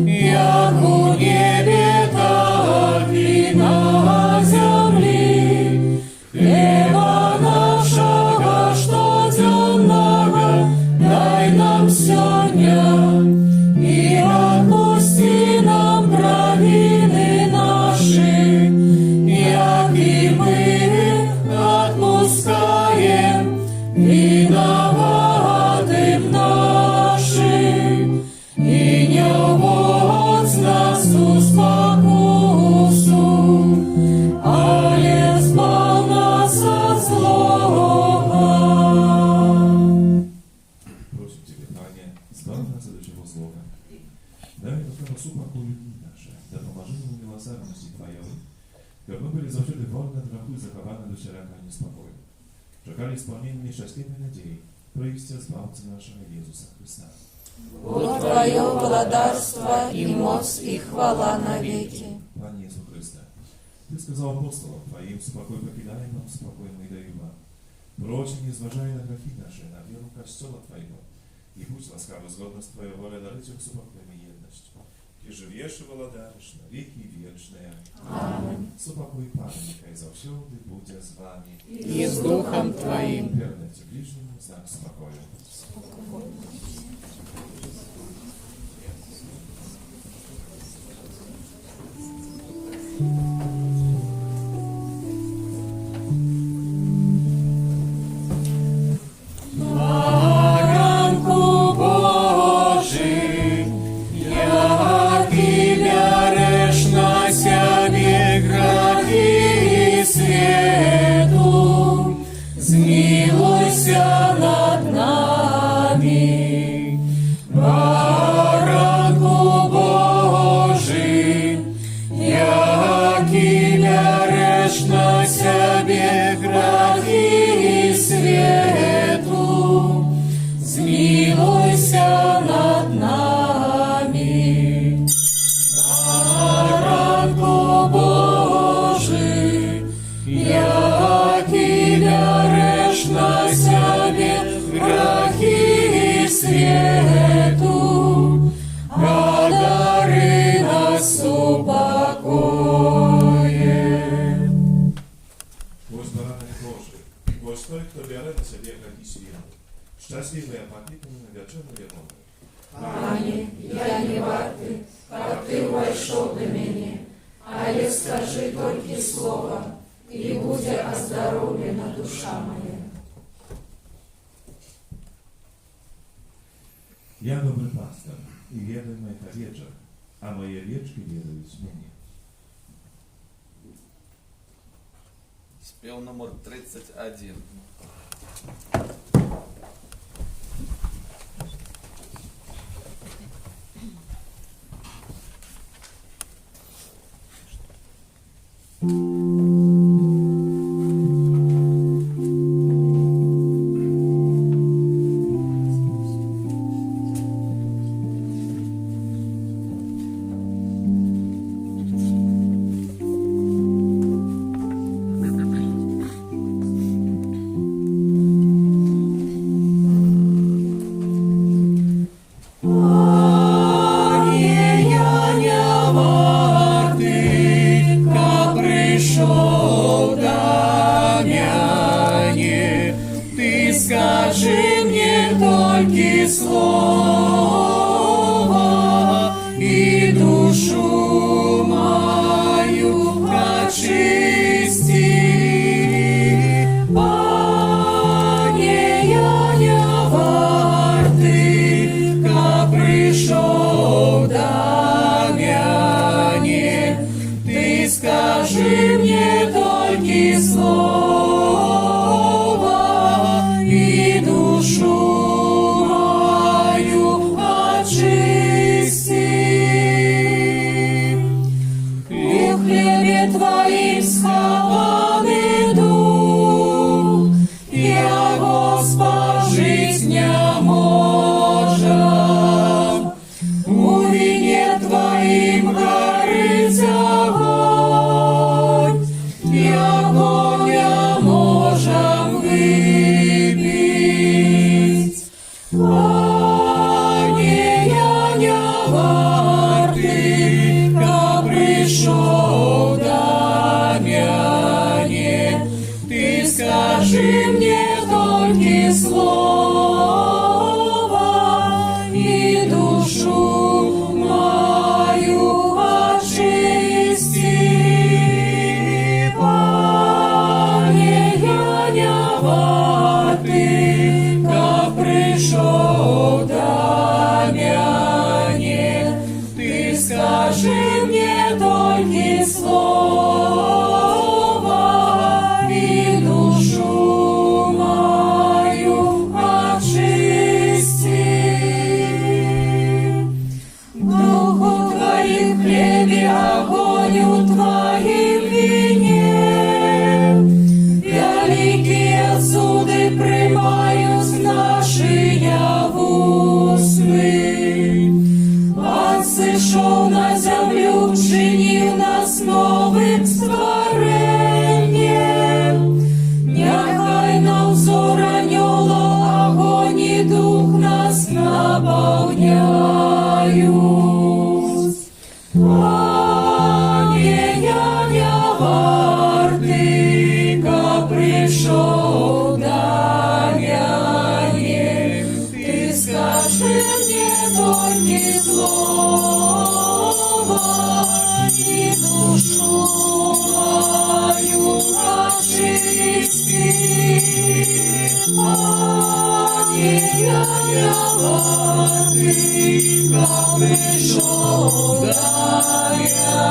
як у небе, так и на земле. Хлеба нашего штоденного дай нам сегодня, и отпусти нам провины наши, як и мы отпускаем виноватым нашим, и не вводь нас в спокусу, але избав нас от злого. Просим Тебя, Пане, избавь нас от всего злого. Дай нам супокою наше, да поможи нам в милосердности Твоей, как мы были завжди вольны от греху и закованы до всякого неспокою. Czekali исполнения несчастливой надеи, про истинного Спасителя нашего Иисуса Христа. Вот Твое владарство и мощь и хвала навеки. Пане Иисус Христе, Ты сказал апостолам Твоим, спокой покидай нам, спокой мы даю вам. Прочим, не зважай на грехи наши, на веру Костела Твоего, и будь ласкава згодна с Твоей волей дарить их супокоем и едностью. Ты живешь и владаешь на веки вечные. Аминь. Супокой, Пане, нехай завсюди буде з вами. И с Духом Твоим. Верните ближнему знак спокою. Баранку Божий, який береш на себе грехи світу, змилуйся над нами. Баранку Божий, який береш на себе грехи світу, змилуйся над нами. Баранку Божий, який береш на себе грехи світу, одари нас упокоєм. Ось бараnek Божий, ось той, хто бере на себе грехи світу. Щасливий опатитель на вечерну єдному. Пане, я не вартый, как Ты вошел до меня, але скажи только слово, і буде оздоровлена душа моя. Я добрый пастор, и ведаю моих овечек, а мои овечки ведают меня. Спів номер 31. Пришел до меня, ты скажи мне только слово, и душу мою очисти. Пане, я не варты, ка пришел до меня, ты скажи мне только слово, и душу мою очисти. И в хлебе Твоим схованный дух, я, Госпожить не можем, у вине Твоим горит огонь, яго не можем выпить. Пане, я не варты, ка пришел до меня, ты скажи мне только слово, и душу мою очисти. Пане, я не варты, ка пришел до меня, ты скажи мне только слово, и душу мою очисти. Духу Твоим хлебе, огоню Твоим вине, великие суды примаю с нашей усны. Он сошел на землю, чинил нас новым створением. Нехай на взор анёла огонь и дух нас наполняют. Пане, я не варты, ка пришел до меня, ты скажи мне только слово, и душу мою очисти. Пане, я не варты, ка пришел до меня,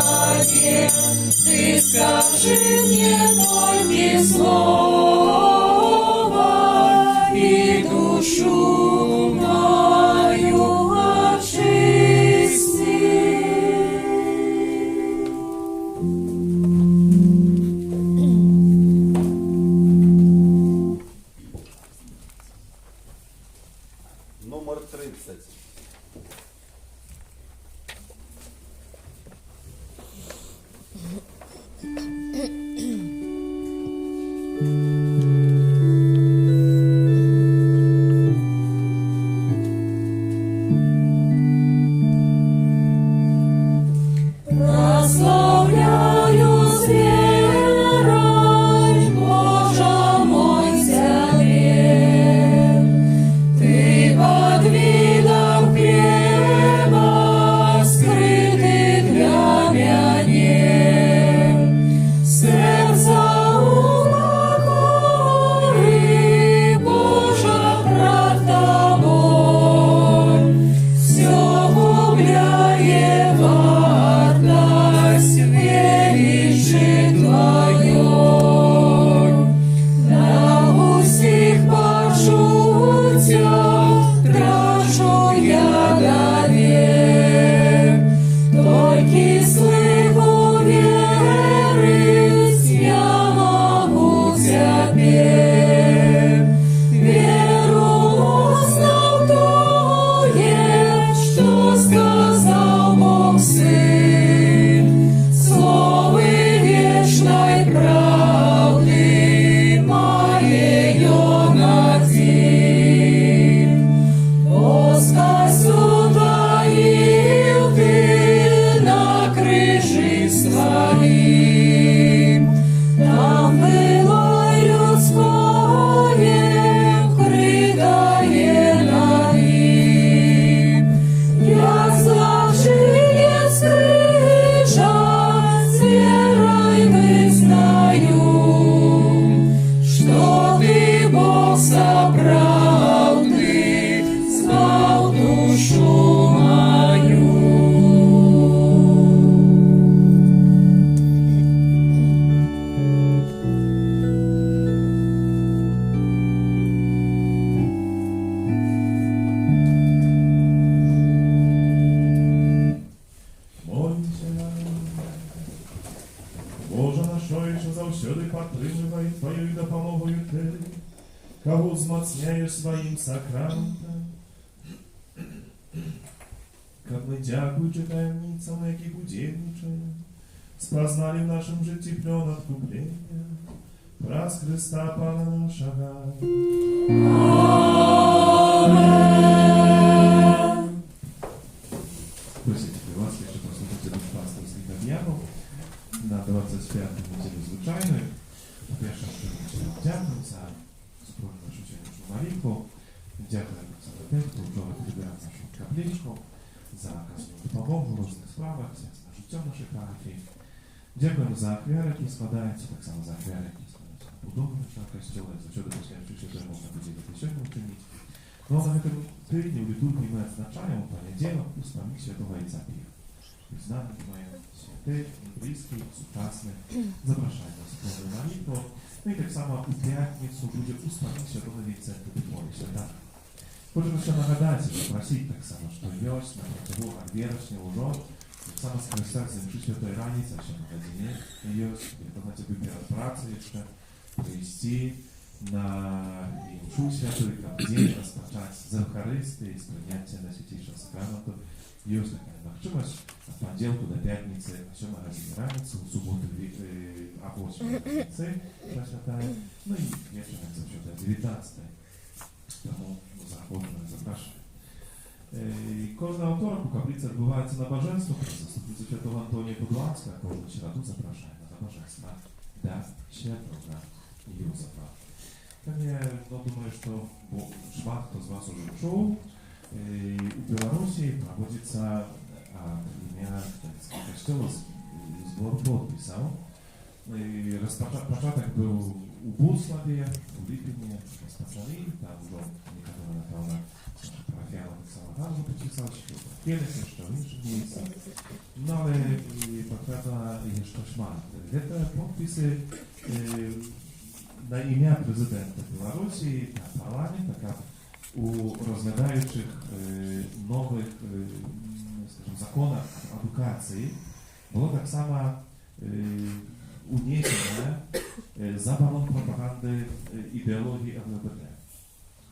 ты скажи мне только слово, и душу мою очисти. Номер 30. Прославляю с верой, Боже мой, земле. Ты под видом хлеба, скрытый для меня, сердца заўсёды падтрымлівай тваёй дапамогою ты, каго ўзмацняеш сваім сакраментам. Каб мы, дзякуючы таямніцам, на якіх удзельнічаем, спазналі ў нашым жыцці плён адкуплення праз Христа Пана нашага. Просите при вас, якщо прослухати душпастерських об'явів на 25-ту неділю звичайної. По-перше, що ми дякуємо за супроводження нашу сьогоднішню молитву. Дякуємо за те, хто вчора прибирав нашу капличку, за оказану допомогу в різних справах, за життя нашої парафії. Дякуємо за ахвяри, які складаються, так само за ахвяри, які складаються на будову нашого костюла, за що допускаючи, що це можна поділити сьогодні вчинити. Ну, на гэтым тыдні ў літургіі мы адзначаем у панядзелак успамін святого Яйца Піра. Знаны маем святы, блізкі, сучасны, запрашаем на супольную молитву. Ну і таксама у пятніцу будзе успамін святого Вінцента де Полі святара. Хочам яшчэ нагадаць і папросіць таксама, што ёсць на працягу ад верасня ўжо таксама скарыстацца з імшы святой раніцы о 7 гадзіне ёсць, гэта хаця бы перад працай яшчэ прыйсці на імшу святую, каб дзень распачаць з Евхарыстыі, з прыняцця Найсвяцейшага сакраменту. Ёсць такая магчымасць ад панядзелку да пятніцы о 7 гадзіне раніцы, у суботу а 8 гадзіцы святая, ну і вечар заўсёды о 19. Таму заахвочваем, запрашаем. Кожны аўторак у капліцы адбываецца набажэнства праз заступніцу святого Антонія Будуанскага, кожную сераду запрашаем на набажэнства да святого Józefa. Ja думаю, что шмат хто з вас уже чуў. У Беларусі праводзіцца ад імя каталіцкіх касцёлаў збор подпісаў. Пачатак быў у Буславе, у ліпені распачалі, там ужо некаторыя, напэўна, парафіяны таксама там ужо падпісалася, што ў Келесе, што ў іншых месцах. Ну, але патрэбна яшчэ шмат. Гэта подпісы на ім'я президента Білорусі та парламента, каб у розглядаючых нових, скажімо, законах адукації було так само унесено заборон пропаганди ідеології ЛГБТ.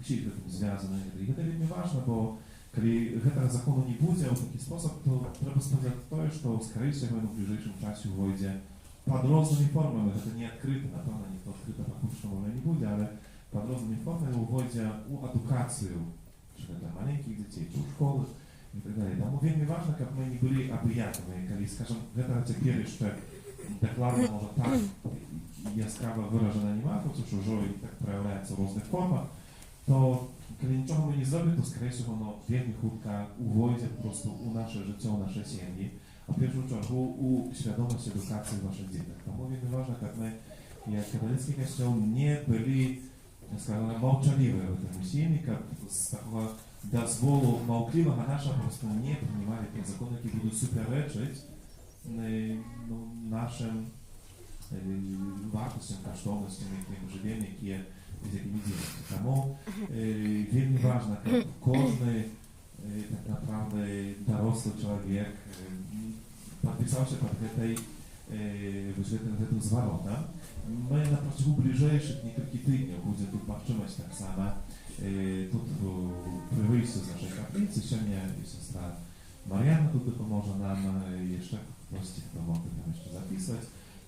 Всі з цим зв'язані. І це вельми важливо, бо коли гэтага закону не буде у такий спосіб, то треба сказати те, що, скоріше всього, в ближайшем часі вийде под розними формами, это не открыто, напевно, ніхто відкрито покушного не буде, але под розними формами вводять у адукацію, що це маленьких дітей, чи у школи і так далі. Тому вельми важливо, щоб ми не були абияками, коли, скажімо, гэта тепер ще докладно, може так яскраво виражено немає, тому що вже так проявляється в різних формах, то коли нічого ми не зробимо, то, скоріше всього, воно вельми хутко уводять просто у наше життя, у наші сім'ї. А в першу чергу у свідомості едукації ваших дітей. Тому вельми важливо, щоб ми, як католицький костюл, не були, скажімо, мовчаливі в цьому сім'ї, щоб з такого дозволу мовкливого нашого просто не приймали ті закони, які будуть суперечити нашим вартостям, коштовностям, якими живемо, з якими діємо. Тому вельми важливо, щоб кожен, tak naprawdę dorosły człowiek podpisał się pod tym zwrotem. My na przykład w bliżejszych kilku tygodniach będzie tu patrzymać tak samo. Tu przy wyjściu z naszej kaplicy siostry siostra Marianna tu pomoże nam jeszcze właściwie to mogę tam jeszcze zapisać.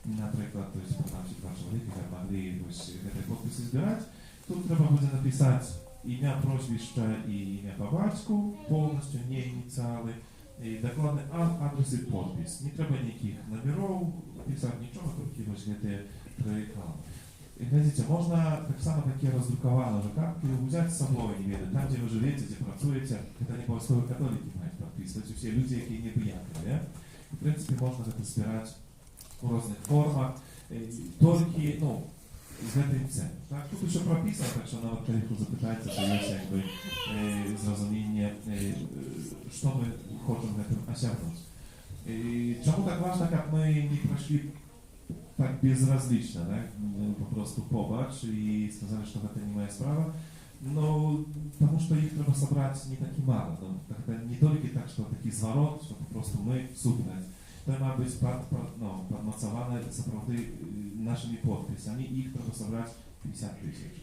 Na przykład to jest nam się dwa człowieki, jak mogli te podpisy zbierać. Tu trzeba będzie napisać imię, prośbiszcze i imię po батьку, повністю, не ініціали, докладний адрес і подпис. Не треба ніяких номерів, писати нічого, тільки ось ці три екрани. Глядите, можно так само такие раздрукованные же картки взять с собой, там, где вы живете, где працуете, это не обов'язково католики мають подписывать, все люди, які не приехали. В принципе, можно это собирать в разных формах, только, ну, z гэтым цэлем. Так, тут еще прописано, так что нават калі хто запытаецца, то ёсць як бы зразуменне, што мы хочам гэтым асягнуць. Чаму так важна, каб мы не прайшлі так безразлічна, так? Попросту побач і сказалі, што гэта не моя справа. No, потому что их треба собрать не таки мало. Это не только так, что такий зворот, что просто мы супнать. to ma być podmocowane naszymi podpisami i ich trzeba zebrać 50 tysięcy.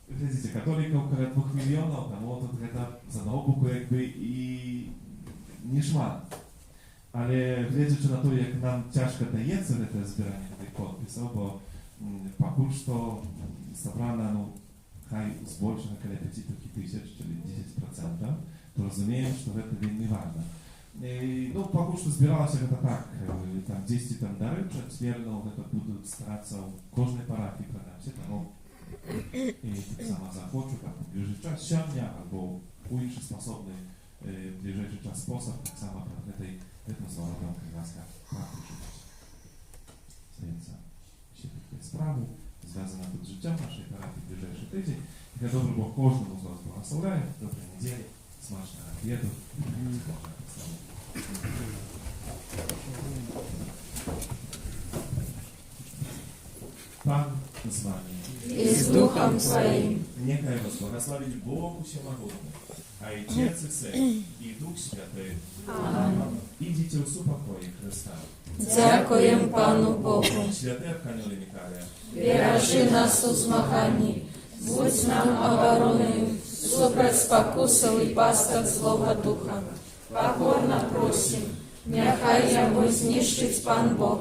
Widzicie, katolików około 2 milionów, tam to trzeba za nauku jakby i nie szman. Ale глядячи на to, jak nam ciężko дається це збирання tych podpisów, bo поки що зібрано хай збільше на коло 5 тисяч, czyli 10%, то розуміємо, що це вельми важливо. Ну, поки що збиралося це так, там 10 там дарів четвірно, це будуть старатися в кожній парафії продати, тому і так само захочу, так, в ближчий час сьогодні, або у інший способний в ближайший час спосіб, так само про це слово там краска практичність. Здається, ще такі справи, зв'язана тут з життям нашої парафії в ближайший тиждень. Я добре Бог кожному з вас благословляю. Доброї неділі, смачного обіду. Pan z wami. И с Духом Твоим. Niechaj was błogosławić Bóg Всемогутny, Ojciec i Syn i Duch Święty. Amen. Idźcie u pokoju Chrysta. Дякуємо Пану Богу. Święty Archanioł Mikołaja, Бережи нас у змаганні, будь нам обороною, супроть спокусов і пасток злого духа. Покорно просим, нехай йому знищить Пан Бог,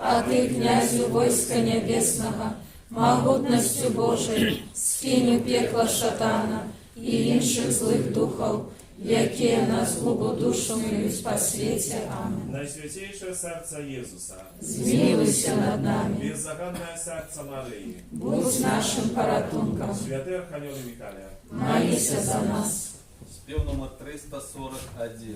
а ти, князю войска небесного, могутностью Божией, скинь у пекла шатана і інших злих духов, які на згубу душу мою по світі. Amen. Najświętniejsze serce Jezusa, Змилуйся над нами, bezzagadne serce Maryi, будь нашим порятунком, Święty Archanioł Mikołaja, молися за нас. Спев номер 341.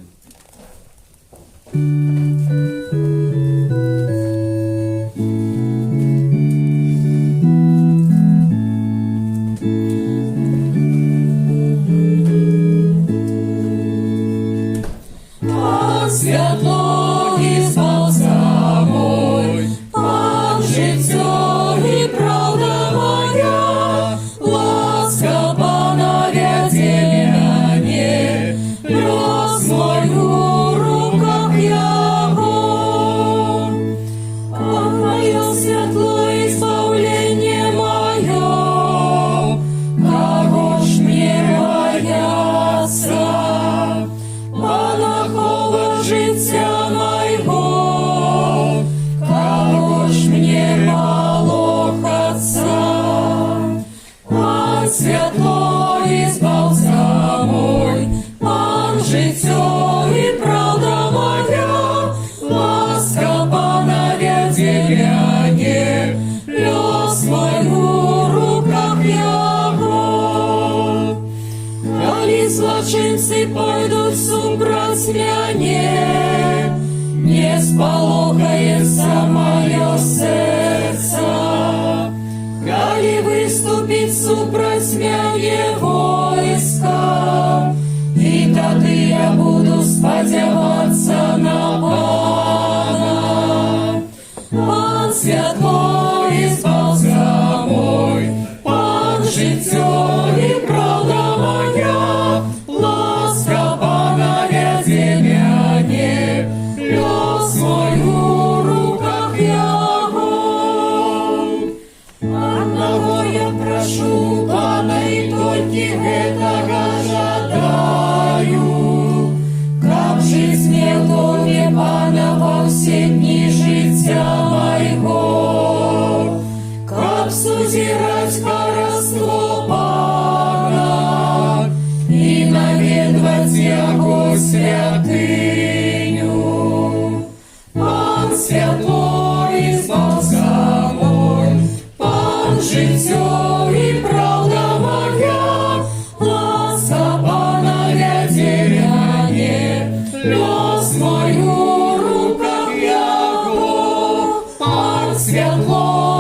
Пан святло і спаса мой, Пан життя і правда моя, ласка Пана веде мене, лёс мой у руках Его. Пан моё святло и избавление мое, кого ж мне бояться? Пана життя моего, кого ж мне полохаться? Пан святло и спасся мой, Пан життя и правда моя, ласка Пана веде мене, лёс мой у руках Его. Коли злочинцы пойдут супроть мяне, не сполохается мое сердце. Коли выступит супроть мяне войска, и тады я буду сподеваться на Пана. Пан святло и спасся мой, Пан життя и правда моя, ласка Пана веде мене, лёс мой у руках Его. Одного я прошу Пана, и только этого жадаю, как жить мне в доме Пана во все дни життя моего, как сузирать королевство Пана и наведывать Его святыню. Пан святло и спасся мой, Пан життя и правда моя, ласка Пана веде мене, лёс мой у руках Его. Пан святло